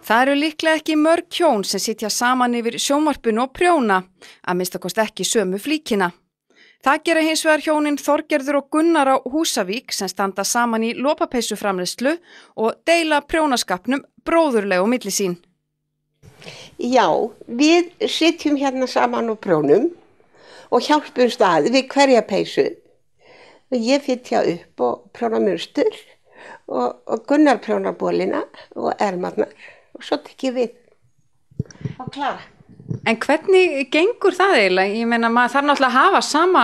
Það eru líklega ekki mörg hjón sem sitja saman yfir sjónvarpinu og prjóna, að minnsta kosti ekki sömu flíkina. Það gera hins vegar hjónin Þorgerður og Gunnar á Húsavík sem standa saman í lopapeysuframleiðslu og deila prjónaskapnum bróðurlega á milli sín. Já, við sitjum hérna saman og prjónum og hjálpumst að við hverja peysu. Ég fitja upp og prjóna munstur og Gunnar prjónar bólina og ermarnar og svo tek ég við og klára. En hvernig gengur það eiginlega? Ég meina, maður þarf náttúrulega að hafa sama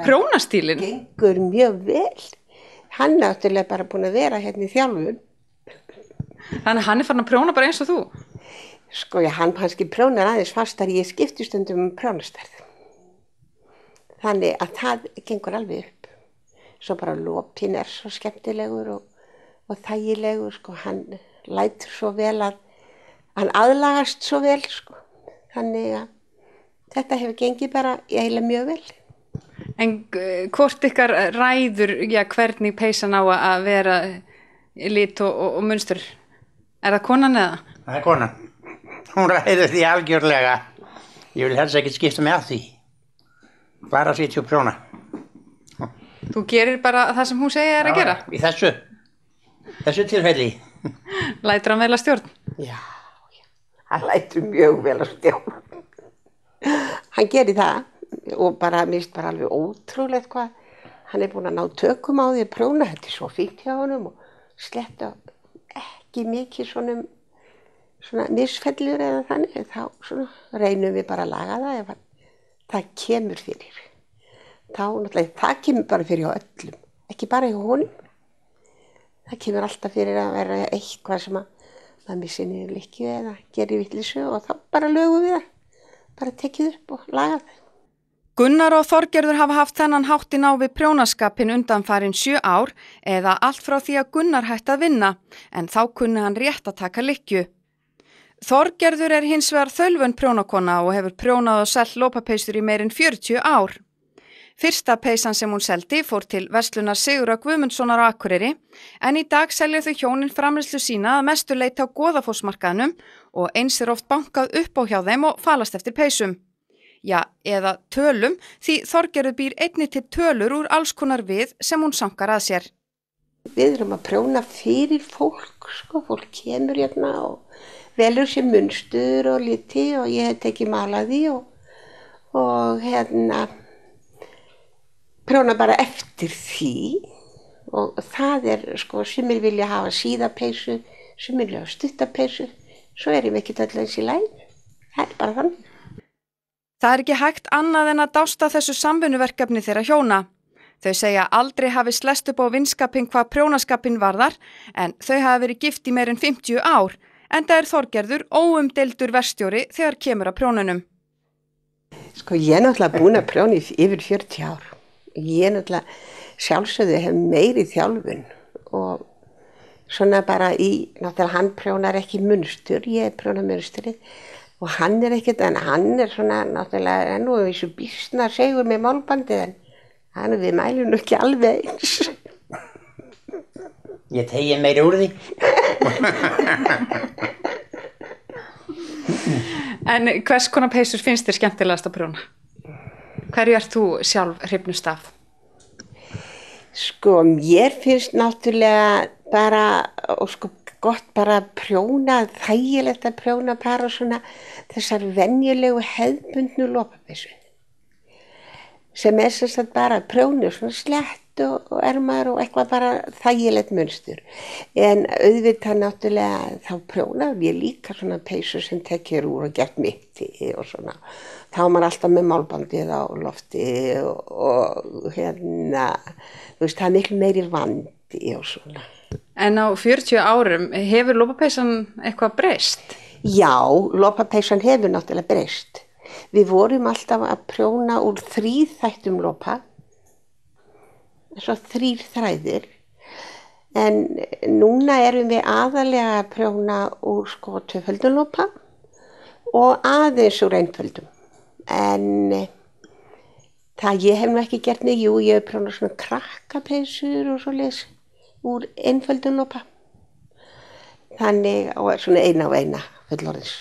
prjónastílinn. Það gengur mjög vel. Hann er náttúrulega bara búin að vera hérna í þjálfun. Þannig að hann er farin að prjóna bara eins og þú? Sko, já, hann kannski prjónar aðeins fastar, ég skipti stundum prjónastærð. Þannig að það gengur alveg upp. Svo bara lopinn er svo skemmtilegur og þægilegur, sko, hann lætur svo vel að hann aðlagast svo vel, sko. Þannig að þetta hefur gengið bara eiginlega mjög vel. En hvort ykkar ræður, hvernig peysan á að vera lit og munstur? Er það konan eða? Það er konan. Hún ræður því algjörlega. Ég vil helst ekki skipta mig af því. Bara að sitja og prjóna. Þú gerir bara það sem hún segir að gera? Í þessu tilfelli. Lætur hann vel að stjórn? Já. Hann lætur mjög vel að stjórn. Hann gerir það og bara, mér finnst bara alveg ótrúlegt hvað hann er búin að ná tökum á því að prjóna. Þetta er svo fínt hjá honum og sletta ekki mikið svona misfellur eða þannig. Þá svona reynum við bara að laga það ef það kemur fyrir. Þá náttúrulega, það kemur bara fyrir hjá öllum, ekki bara hjá honum. Það kemur alltaf fyrir að vera eitthvað sem að maður missi niður likju eða gerir vitleysu og þá bara lögum við það. Bara tekið upp og lagað það. Gunnar og Þorgerður hafa haft þennan háttinn á við prjónaskapinn undanfarin 7 ár eða allt frá því að Gunnar hætti að vinna, en þá kunni hann rétt að taka likju. Þorgerður er hins vegar þölvun prjónakona og hefur prjónað og selt lopapeysur í meir en 40 ár. Fyrsta peysan sem hún seldi fór til verslunar Sigurðar Guðmundssonar á Akureyri, en í dag selja þau hjónin framleiðslu sína að mestu leyti á Goðafossmarkaðnum og eins er oft bankað upp á hjá þeim og falast eftir peysum. Já, eða tölum, því Þorgerður býr einnig til tölur úr alls konar við sem hún sankar að sér. Við erum að prjóna fyrir fólk, sko, fólk kemur hérna og velur sér munstur og liti og ég hef tekið malaði og hérna prjóna bara eftir því og það er, sko, sumir vilja hafa síðapeysu, sumir vilja hafa stuttapeysu, svo erum við ekki öll eins í lagi. Það er bara þannig. Það er ekki hægt annað en að dásta þessu samvinnuverkefni þeirra hjóna. Þau segja aldrei hafi slest upp á vinskapinn hvað prjónaskapinn varðar, en þau hafa verið gift í meir en 50 ár, enda er Þorgerður óumdeildur verkstjóri þegar kemur að prjónunum. Sko, ég er náttúrulega búin að prjóna í yfir 40 ár. Ég er náttúrulega sjálfsögðu hef meiri þjálfun og svona bara náttúrulega hann prjónar ekki munstur, ég prjóna munstrið og hann er ekkert, en hann er svona náttúrulega nú er þessu býsna segur með málbandið en hann við mælum nú ekki alveg eins. Ég tegi meiri úr því. En hvers konar peysur finnst þér skemmtilegast að prjóna? Hverju ert þú sjálf hrifnust af? Sko, mér finnst náttúrulega bara, og sko, gott bara að prjóna, þægilegt að prjóna bara svona þessar venjulegu hefðbundnu lopapeysu. Sem er sem sagt bara að prjóna svona slett og ermar og eitthvað bara þægilegt munstur. En auðvitað náttúrulega þá prjónaði ég líka svona peysu sem tekjur úr og gert mitti og svona. Þá var maður alltaf með málbandið á lofti og hérna, þú veist, það er miklu meiri vandi og svona. En á 40 árum, hefur lopapeysan eitthvað breyst? Já, lopapeysan hefur náttúrulega breyst. Við vorum alltaf að prjóna úr 3 þættum lopa, svo 3 þræðir, en núna erum við aðalega að prjóna úr sko 2-földum lopa og aðeins úr 1-földum. En það ég hef nú ekki gert neitt, jú, ég hef prjónað svona krakkapeysur og svoleiðis úr 1-földum lopa. þannig og svona eina á eina fullorðins.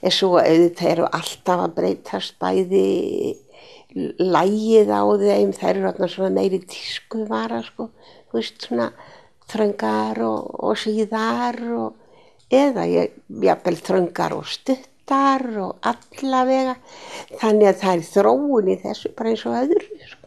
En svo auðvitað eru alltaf að breytast bæði lagið á þeim, þær eru þarna svona meiri tískuvara sko, þú veist svona þröngar og síðar eða jafnvel þröngar og stuttar og allavega, þannig að það er þróun í þessu bara eins og öðru sko.